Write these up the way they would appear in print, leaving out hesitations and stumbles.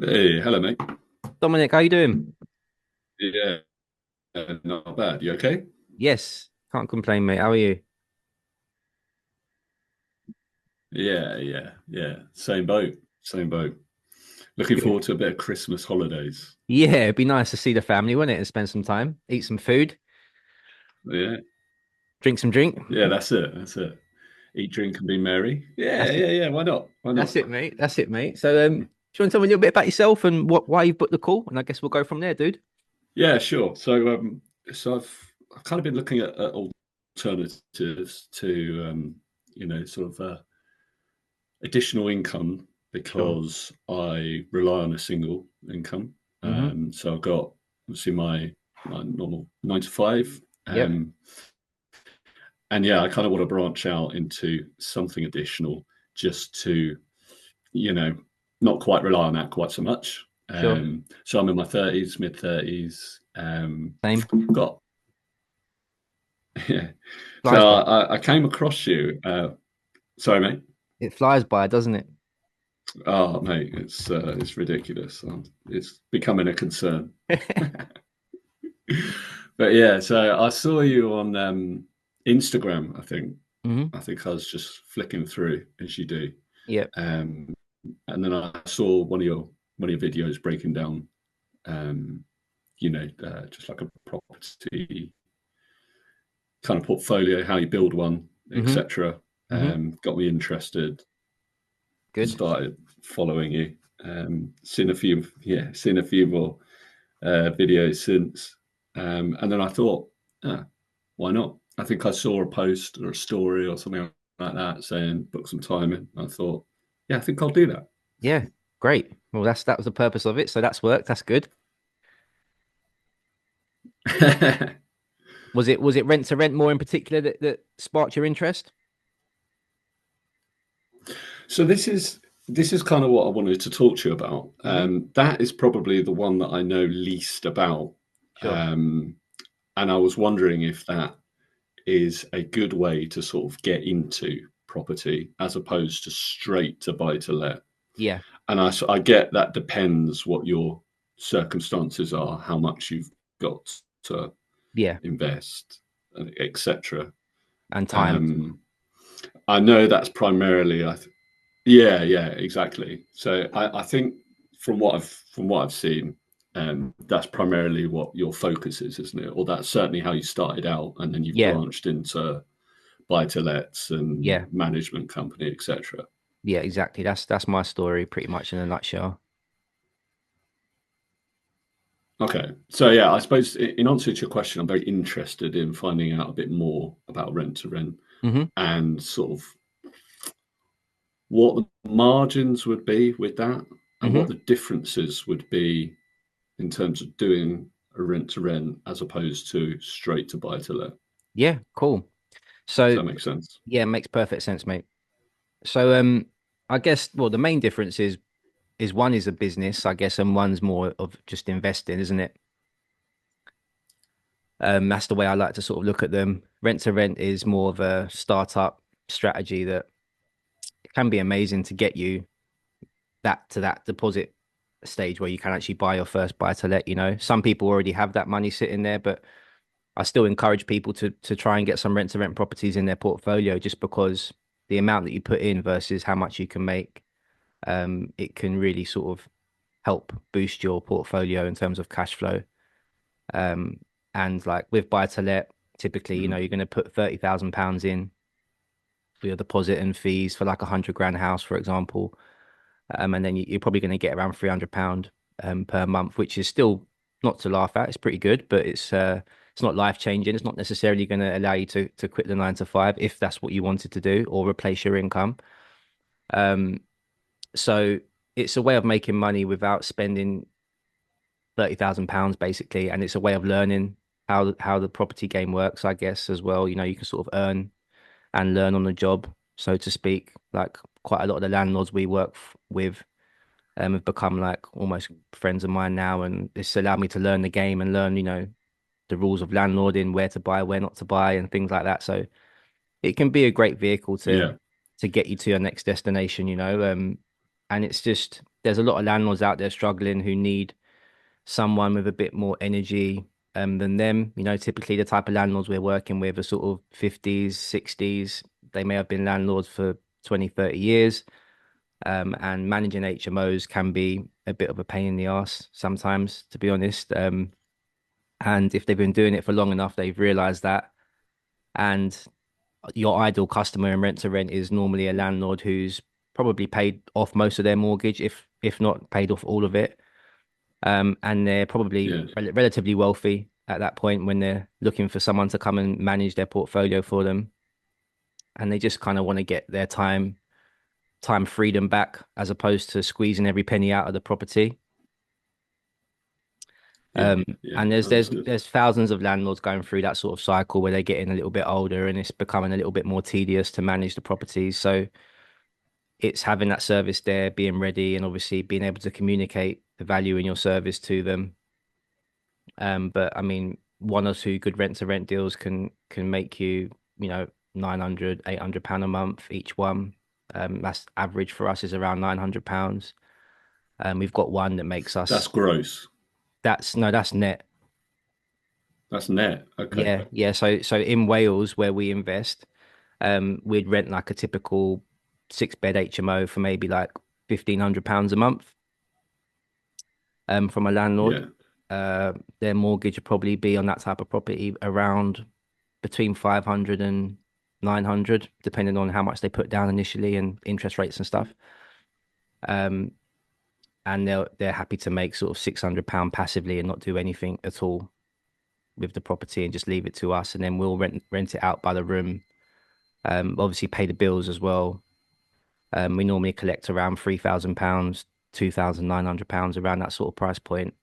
Hey, hello, mate. Dominic, how you doing? Yeah, not bad. You okay? Yes, can't complain, mate. How are you? Yeah. Same boat, same boat. Looking Good. forward to a bit of Christmas holidays. Yeah, it'd be nice to see the family, wouldn't it? And spend some time, eat some food, Yeah, drink some drink. yeah, that's it. That's it. Eat, drink, and be merry. Yeah, That's it. yeah, yeah. Why not? Why That's not? it, mate. That's it, mate. So, do you want to tell me a little bit about yourself and why you booked the call? And I guess we'll go from there, dude. Yeah, sure. So I've kind of been looking at alternatives to sort of additional income Sure. because I rely on a single income. Mm-hmm. So I've got obviously my normal 9 to 5. Yep. And yeah, I kind of want to branch out into something additional just to, you know, not quite rely on that quite so much. Sure. So I'm in my 30s, mid 30s. Same. Got yeah. Flies So by. I came across you. Sorry, mate. It flies by, doesn't it? Oh, mate, it's ridiculous. It's becoming a concern. But yeah, so I saw you on Instagram. Mm-hmm. I think I was just flicking through as you do, Yep. um, and then I saw one of your videos breaking down, um, just like a property kind of portfolio, how you build one, Mm-hmm. etc. Mm-hmm. Got me interested. Good. Started following you. Seen a few more videos since, and then I thought, ah, why not? I think I saw a post or a story or something like that saying book some time in. I thought, yeah, I think I'll do Yeah. Great. Well, that was the purpose of it. So that's worked. That's good. that. Was it rent to rent more in particular that sparked your interest? So this is kind of what I wanted to talk to you about. Mm-hmm. That is probably the one that I know least about, Sure. um, and I was wondering if that is a good way to sort of get into property as opposed to straight to buy to let. Yeah. And I get that depends what your circumstances are, how much you've got to Yeah. invest, etc. And time as well. Um, I know that's primarily, yeah, exactly. So I think from what I've seen, that's primarily what your focus is, isn't it? Or that's certainly how you started out, and then you've Yeah. branched into buy to lets and Yeah. management company, etc. Yeah, exactly. That's my story pretty much in a nutshell. Okay. So yeah, I suppose in answer to your question, I'm very interested in finding out a bit more about rent to rent Hmm. and sort of what the margins would be with that and what Hmm. the differences would be in terms of doing a rent to rent as opposed to straight to buy to let. Yeah, cool. Does So that make sense? yeah, makes perfect sense, mate. So I guess well the main difference is one is a business, I guess, and one's more of just investing, isn't it? That's the way I like to sort of look at them. Rent to rent is more of a startup strategy that can be amazing to get you that deposit stage where you can actually buy your first buy to let, you know. Some people already have that money sitting there, but I still encourage people to try and get some rent to rent properties in their portfolio just because the amount that you put in versus how much you can make, it can really sort of help boost your portfolio in terms of cash flow. Um, and like with buy to let, typically, you know, Mm. you're going to put £30,000 in for your deposit and fees for like £100,000 house, for example. And then you're probably going to get around £300 per month, which is still not to laugh at. It's pretty good, but it's not life changing. It's not necessarily going to allow you to quit the 9 to 5 if that's what you wanted to do or replace your income. Um, so it's a way of making money without spending £30,000 basically, and it's a way of learning how the property game works, I guess, as well. You know, you can sort of earn and learn on the job, so to speak. Like quite a lot of the landlords we work with have become like almost friends of mine now, and it's allowed me to learn the game and learn, you know, the rules of landlording, where to buy, where not to buy, and things like that. So it can be a great vehicle Yeah. to get you to your next destination, you know. And it's just there's a lot of landlords out there struggling who need someone with a bit more energy than them. You know, typically the type of landlords we're working with are sort of 50s, 60s. They may have been landlords for 20, 30 years. And managing HMOs can be a bit of a pain in the ass sometimes, to be honest. And if they've been doing it for long enough, they've realized that. And your ideal customer in rent to rent is normally a landlord who's probably paid off most of their mortgage, if not paid off all of it. And they're probably Yeah. relatively wealthy at that point when they're looking for someone to come and manage their portfolio for them. And they just kind of want to get their time freedom back as opposed to squeezing every penny out of the property. Yeah. Yeah. And Understood. there's thousands of landlords going through that sort of cycle where they're getting a little bit older and it's becoming a little bit more tedious to manage the properties. So it's having that service there, being ready, and obviously being able to communicate the value in your service to them. But I mean, one or two good rent to rent deals can make you, you know, 900, £800 a month each one. That's average for us is around £900. We've got one that makes That's us gross. that's no, that's net. That's net. Okay. Yeah, yeah. So in Wales where we invest, we'd rent like a typical 6 bed HMO for maybe like £1,500 a month from a landlord. Yeah. Their mortgage would probably be on that type of property around between 500 and 900, depending on how much they put down initially and interest rates and stuff. Um, and they're happy to make sort of £600 passively and not do anything at all with the property and just leave it to us, and then we'll rent it out by the room. Obviously pay the bills as well. We normally collect around £3,000, £2,900 around that sort of price point.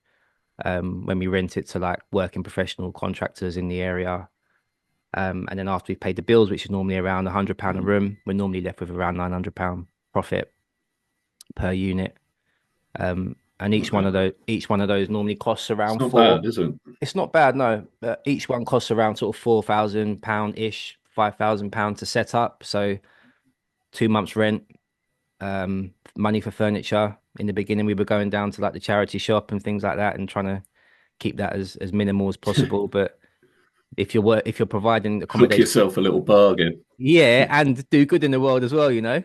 When we rent it to like working professional contractors in the area. And then after we've paid the bills, which is normally around £100 a Mm. room, we're normally left with around £900 profit per unit. And Okay. each one of those normally costs It's around not four. bad, is it? It's not bad, no. But each one costs around sort of £4,000 ish, £5,000 to set up. So 2 months rent, money for furniture. In the beginning, we were going down to like the charity shop and things like that and trying to keep that as minimal as possible. But if you're providing Hook accommodation, yourself a little bargain. yeah, and do good in the world as well, you know.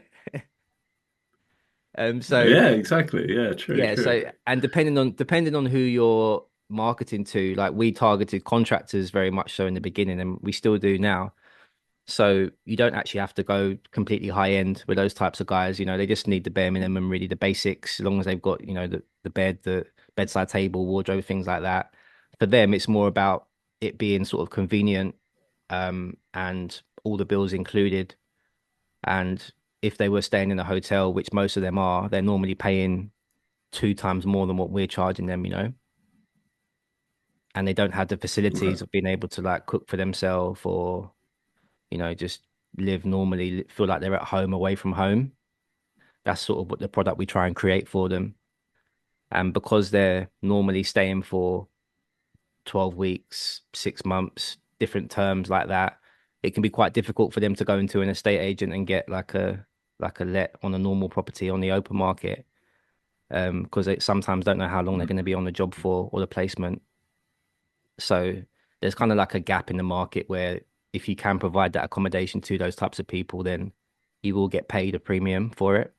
So Yeah, exactly. Yeah, true, yeah, true. so and depending on who you're marketing to, like we targeted contractors very much so in the beginning, and we still do now. So you don't actually have to go completely high end with those types of guys. You know, they just need the bare minimum, really, the basics, as long as they've got, you know, the bed, the bedside table, wardrobe, things like that. For them, it's more about it being sort of convenient, and all the bills included. And if they were staying in a hotel, which most of them are, they're normally paying 2 times more than what we're charging them, you know, and they don't have the facilities Okay. of being able to like cook for themselves or, you know, just live normally, feel like they're at home away from home. That's sort of what the product we try and create for them. And because they're normally staying for 12 weeks, 6 months, different terms like that, it can be quite difficult for them to go into an estate agent and get like a let on a normal property on the open market. Because they sometimes don't know how long they're Mm. going to be on the job for or the placement. So there's kind of like a gap in the market where if you can provide that accommodation to those types of people, then you will get paid a premium for it.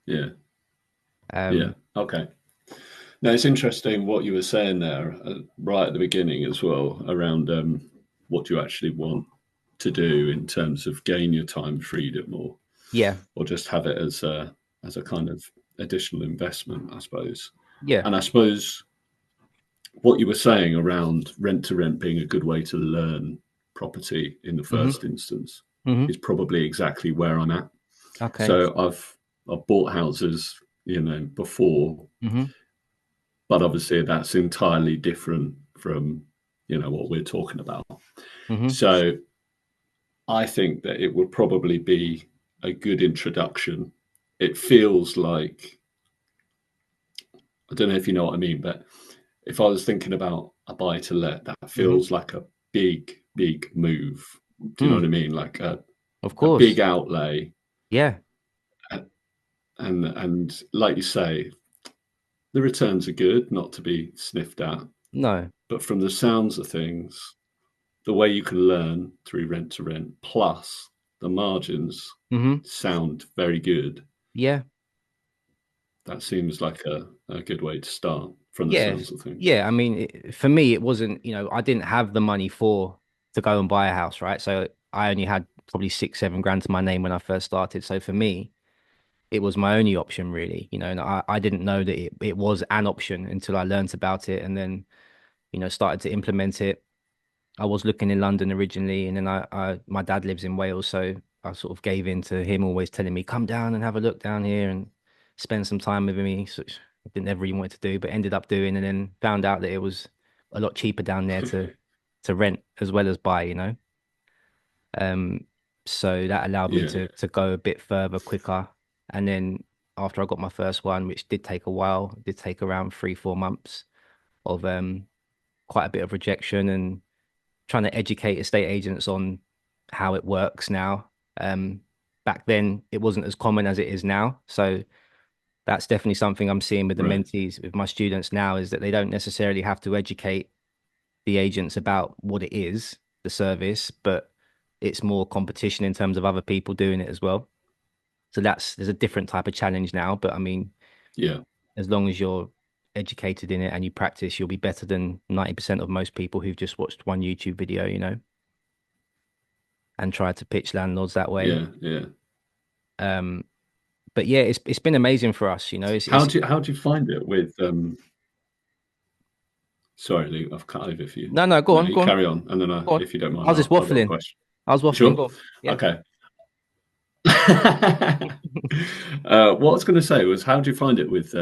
Yeah. Yeah. Um, Okay. Now it's interesting what you were saying there right at the beginning as well around what you actually want to do in terms of gain your time freedom yeah, or just have it as a kind of additional investment, I suppose. yeah, And I suppose what you were saying around rent to rent being a good way to learn property in the hmm first instance hmm is probably exactly where I'm at. okay, So I've bought houses, before, hmm but obviously that's entirely different from what we're talking about. hmm So I think that it would probably be a good introduction. It feels like, I don't know if you know what I mean, but if I was thinking about a buy to let, that hmm feels like a big move. Do you know what mm, I mean? Like of a big course, outlay. yeah, and like you say, the returns are good, not to be sniffed at. No. But from the sounds of things, the way you can learn through rent to rent, plus the margins Hmm. sound very good. Yeah. That seems like a good way to start from the Yeah. sounds of things. Yeah. I mean, for me, it wasn't, I didn't have the money to go and buy a house, right? So I only had probably 6, 7 grand to my name when I first started. So for me, it was my only option really, and I didn't know that it was an option until I learned about it and then, started to implement it. I was looking in London originally, and then my dad lives in Wales, so I sort of gave in to him always telling me, come down and have a look down here and spend some time with me, which I didn't ever really want to do, but ended up doing, and then found out that it was a lot cheaper down there to rent as well as buy. Um, so that allowed me Yeah, to go a bit further quicker. And then after I got my first one, which did take a while, it did take around 3, 4 months of quite a bit of rejection and trying to educate estate agents on how it works now. Um, Back then, it wasn't as common as it is now. So that's definitely something I'm seeing with the right. mentees, with my students now, is that they don't necessarily have to educate the agents about what it is, the service, but it's more competition in terms of other people doing it as well. So there's a different type of challenge now. But I mean, Yeah, as long as you're educated in it and you practice, you'll be better than 90% of most people who've just watched one YouTube video, and try to pitch landlords that way. yeah, yeah. Um, but yeah, it's been amazing for us. How do you find it with sorry, Luke, I've cut over for you. No, go No, on, you go on, carry on, and then go on. if you don't I mind, was just I've got a waffling. question. I was You waffling. sure? Go on. Yeah. Okay. What I was going to say was, how do you find it with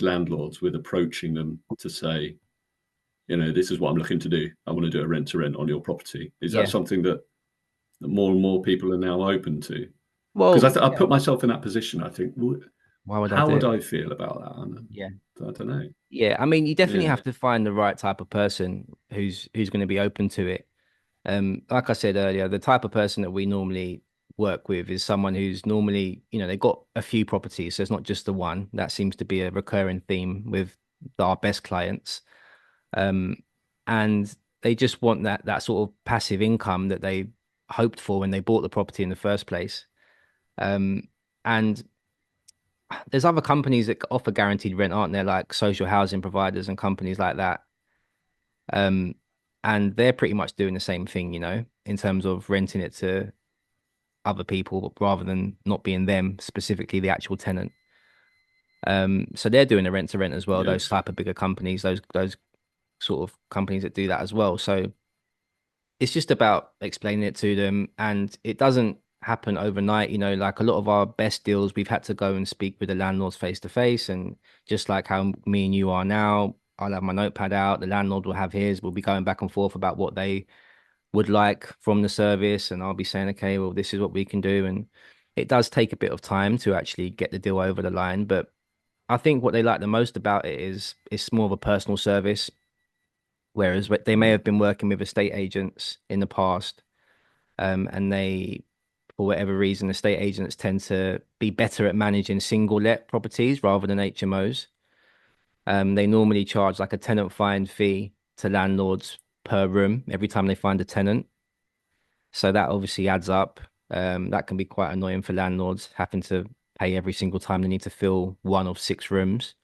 landlords, with approaching them to say, this is what I'm looking to do. I want to do a rent to rent on your property. Is that Yeah. something that more and more people are now open to? Because Well, I yeah. put myself in that position. I think, well, Why would I how do would it? I feel about that? Yeah. I don't know. Yeah. I mean, you definitely Yeah, have to find the right type of person who's going to be open to it. Like I said earlier, the type of person that we normally work with is someone who's normally, they've got a few properties, so it's not just the one. That seems to be a recurring theme with our best clients. Um, and they just want that sort of passive income that they hoped for when they bought the property in the first place. Um, and there's other companies that offer guaranteed rent, aren't there? Like social housing providers and companies like that. Um, and they're pretty much doing the same thing, in terms of renting it to other people rather than not being them, specifically the actual tenant. So they're doing a rent to rent as well, those yes, type of bigger companies, those sort of companies that do that as well. So it's just about explaining it to them, and it doesn't happen overnight. Like a lot of our best deals, we've had to go and speak with the landlords face to face, and just like how me and you are now, I'll have my notepad out, the landlord will have his, we'll be going back and forth about what they would like from the service, and I'll be saying, okay, well, this is what we can do. And it does take a bit of time to actually get the deal over the line, but I think what they like the most about it is it's more of a personal service. Whereas they may right. have been working with estate agents in the past, and for whatever reason, estate agents tend to be better at managing single let properties rather than HMOs. They normally charge like a tenant find fee to landlords per room every time they find a tenant. So that obviously adds up. That can be quite annoying for landlords having to pay every single time they need to fill one of 6 rooms.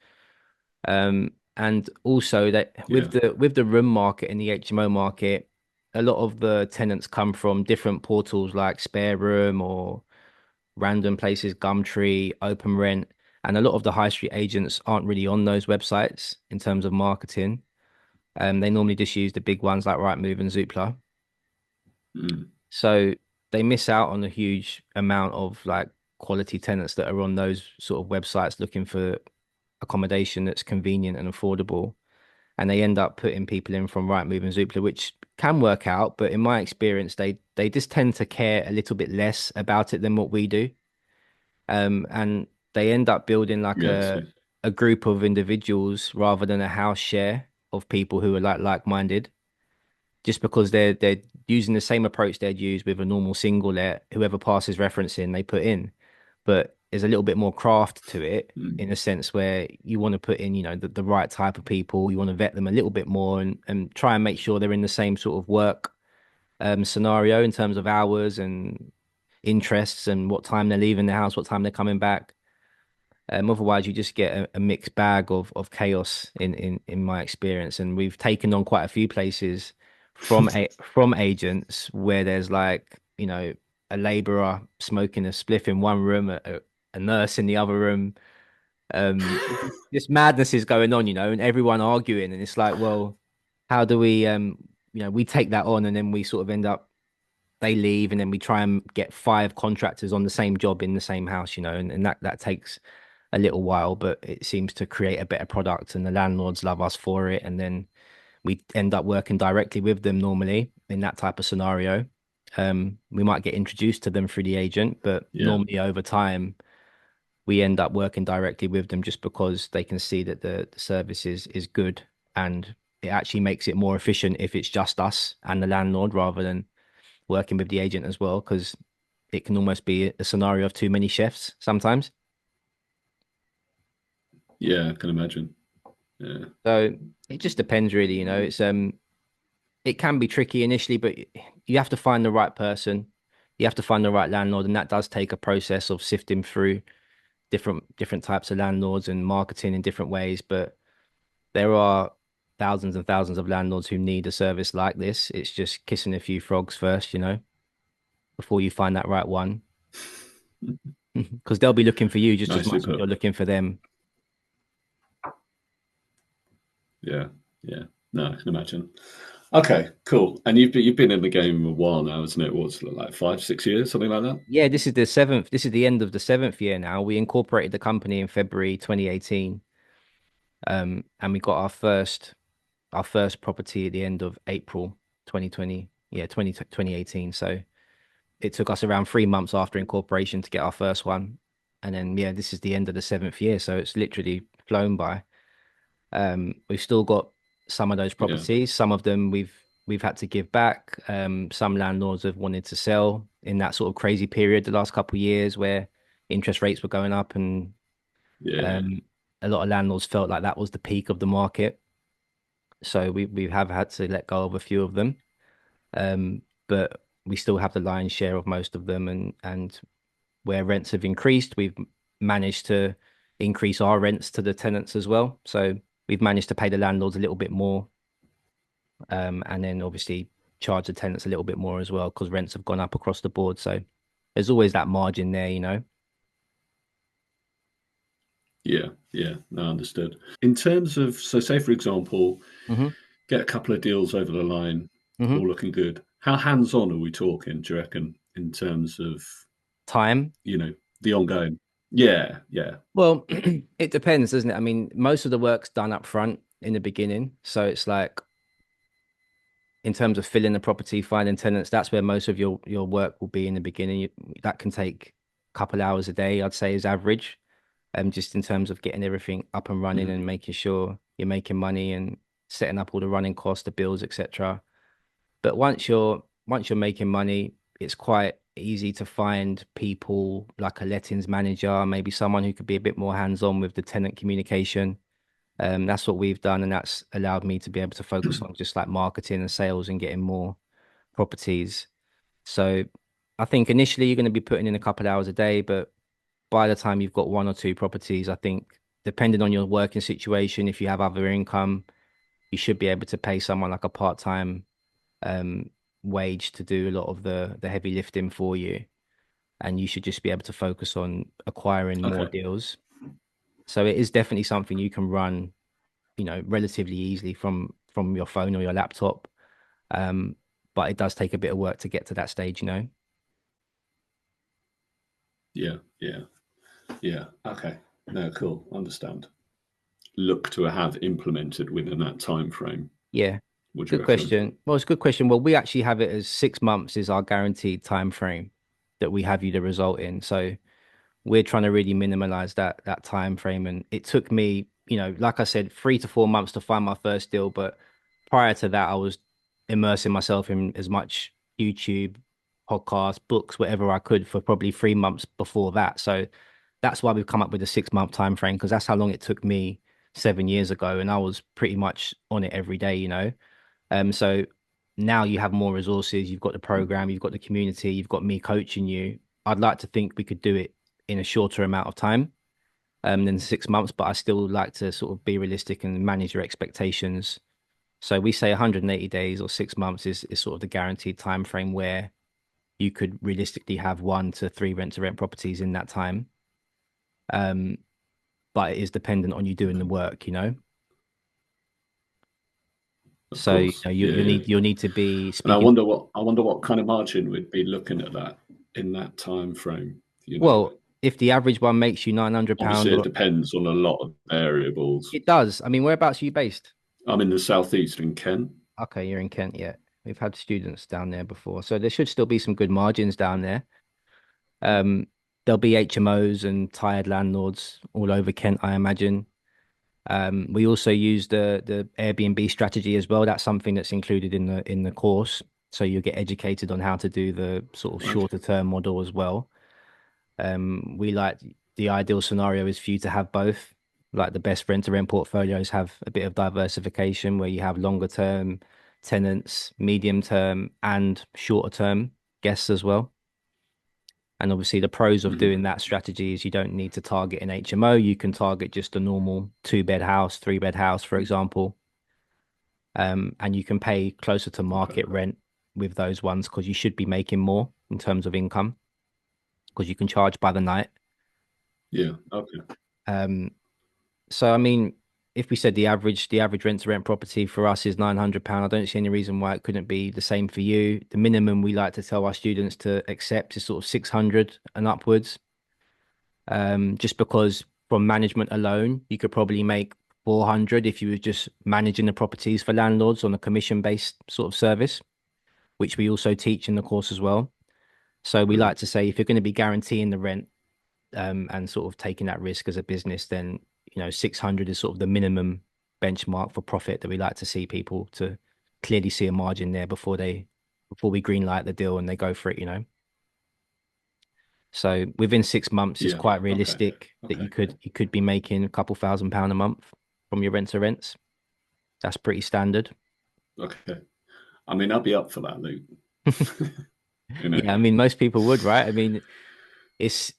And also that Yeah, with the room market and the HMO market, a lot of the tenants come from different portals like Spare Room or random places, Gumtree, Open Rent, and a lot of the high street agents aren't really on those websites in terms of marketing. They normally just use the big ones like Rightmove and Zoopla. mm, So they miss out on a huge amount of like quality tenants that are on those sort of websites looking for accommodation that's convenient and affordable. And they end up putting people in from Rightmove and Zoopla, which can work out, but in my experience, they just tend to care a little bit less about it than what we do. And they end up building like yes, a group of individuals rather than a house share of people who are like-minded, just because they're using the same approach they'd use with a normal single let, whoever passes reference in, they put in. But there's a little bit more craft to it, Mm. in a sense where you want to put in, you know, the right type of people. You want to vet them a little bit more and try and make sure they're in the same sort of work scenario in terms of hours and interests and what time they're leaving the house, what time they're coming back. Otherwise, you just get a mixed bag of chaos in my experience. And we've taken on quite a few places from agents where there's like, you know, a laborer smoking a spliff in one room, a nurse in the other room. This madness is going on, you know, and everyone arguing, and it's like, well, how do we, you know, we take that on, and then we sort of end up they leave, and then we try and get five contractors on the same job in the same house, you know, and that takes a little while, but it seems to create a better product, and the landlords love us for it, and then we end up working directly with them normally in that type of scenario. We might get introduced to them through the agent, but Yeah. normally over time we end up working directly with them just because they can see that the service is good, and it actually makes it more efficient if it's just us and the landlord rather than working with the agent as well, because it can almost be a scenario of too many chefs sometimes. Yeah, I can imagine. Yeah. So it just depends really, you know. It can be tricky initially, but you have to find the right person. You have to find the right landlord, and that does take a process of sifting through different types of landlords and marketing in different ways. But there are thousands and thousands of landlords who need a service like this. It's just kissing a few frogs first, you know, before you find that right one. Because they'll be looking for you just as Nicely much as put. you're looking for them. Yeah. Yeah. No, I can imagine. Okay, cool. And you've been in the game a while now, isn't it? What's it, like 5, 6 years, something like that? Yeah, this is the seventh. This is the end of the seventh year now. We incorporated the company in February 2018. And we got our first property at the end of April 2020. Yeah, 2018. So it took us around 3 months after incorporation to get our first one. And then yeah, this is the end of the seventh year. So it's literally flown by. We've still got some of those Yeah. properties. Some of them we've had to give back. Some landlords have wanted to sell in that sort of crazy period the last couple of years where interest rates were going up, and Yeah. um, a lot of landlords felt like that was the peak of the market. So we have had to let go of a few of them. But we still have the lion's share of most of them, and where rents have increased, we've managed to increase our rents to the tenants as well. So we've managed to pay the landlords a little bit more, and then obviously charge the tenants a little bit more as well because rents have gone up across the board. So there's always that margin there, you know. Yeah. Yeah. No, understood. In terms of, so say for example, Hmm. get a couple of deals over the line, Hmm. all looking good. How hands-on are we talking, do you reckon, in terms of, Time. you know, the ongoing? Yeah. Yeah. Well, it depends, doesn't it? I mean, most of the work's done up front in the beginning. So it's like in terms of filling the property, finding tenants, that's where most of your work will be in the beginning. That can take a couple hours a day, I'd say, is average. Just in terms of getting everything up and running Mhm. and making sure you're making money and setting up all the running costs, the bills, etc. But once you're making money, it's quite easy to find people like a lettings manager, maybe someone who could be a bit more hands-on with the tenant communication. That's what we've done, and that's allowed me to be able to focus on just like marketing and sales and getting more properties. So I think initially you're going to be putting in a couple hours a day, but by the time you've got one or two properties, I think depending on your working situation, if you have other income, you should be able to pay someone like a part-time um, wage to do a lot of the heavy lifting for you, and you should just be able to focus on acquiring more Okay. deals. So it is definitely something you can run, you know, relatively easily from your phone or your laptop. Um, but it does take a bit of work to get to that stage, you know. Yeah. Yeah. Yeah. Okay. No, cool. Understand. Look to have implemented within that time frame, Yeah, would you good reckon? question. Well, it's a good question. Well, we actually have it as 6 months is our guaranteed time frame that we have you the result in. So we're trying to really minimize that time frame. And it took me, you know, like I said, 3 to 4 months to find my first deal. But prior to that, I was immersing myself in as much YouTube, podcasts, books, whatever I could for probably 3 months before that. So that's why we've come up with a 6 month time frame, because that's how long it took me 7 years ago, and I was pretty much on it every day, you know. So now you have more resources, you've got the program, you've got the community, you've got me coaching you. I'd like to think we could do it in a shorter amount of time than 6 months, but I still like to sort of be realistic and manage your expectations. So we say 180 days or 6 months is sort of the guaranteed time frame where you could realistically have 1 to 3 rent to rent properties in that time. Um, but it is dependent on you doing the work, you know. Of So you course. know, Yeah, yeah. you'll need to be And speaking. I wonder what kind of margin we'd be looking at that in that time frame. You know, Well, if the average one makes you 900 obviously pound, it or depends on a lot of variables. it does. I mean, whereabouts are you based? I'm in the southeast in Kent. Okay, you're in Kent, yeah. We've had students down there before, so there should still be some good margins down there. Um, there'll be HMOs and tired landlords all over Kent, I imagine. We also use the Airbnb strategy as well. That's something that's included in the course, so you get educated on how to do the sort of Okay. shorter term model as well. We like the ideal scenario is for you to have both. Like the best rent to rent portfolios have a bit of diversification where you have longer term tenants, medium term, and shorter term guests as well. And obviously, the pros of Mhm. doing that strategy is you don't need to target an HMO. You can target just a normal 2 bed house, 3 bed house, for example. And you can pay closer to Okay. market rent with those ones because you should be making more in terms of income because you can charge by the night. Yeah. Okay. Um, so I mean, if we said the average rent to rent property for us is £900, I don't see any reason why it couldn't be the same for you. The minimum we like to tell our students to accept is sort of 600 and upwards. Just because from management alone, you could probably make 400 if you were just managing the properties for landlords on a commission-based sort of service, which we also teach in the course as well. So we Mhm. like to say if you're going to be guaranteeing the rent and sort of taking that risk as a business, then 600 is sort of the minimum benchmark for profit that we like to see people to clearly see a margin there before we green light the deal and they go for it. So within 6 months, it's Yeah. quite Okay. realistic that Okay. you could be making a couple £1,000 a month from your rent to rents. That's pretty standard. Okay. I mean, I'll be up for that, Luke. You know. Yeah, I mean most people would, right? I mean it's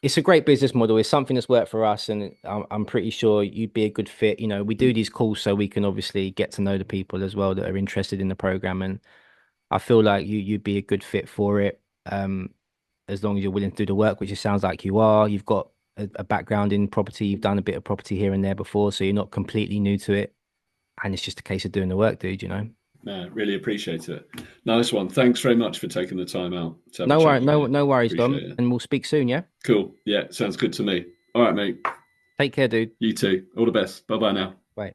it's a great business model. It's something that's worked for us, and I'm pretty sure you'd be a good fit. We do these calls so we can obviously get to know the people as well that are interested in the program, and I feel like you'd be a good fit for it. As long as you're willing to do the work, which it sounds like you are. You've got a background in property. You've done a bit of property here and there before, so you're not completely new to it. And it's just a case of doing the work, dude. No, really appreciate it. Nice one. Thanks very much for taking the time out to have a chat with me. No worries, Dom. Appreciate it. And we'll speak soon, yeah? Cool. Yeah, sounds good to me. All right, mate. Take care, dude. You too. All the best. Bye bye now.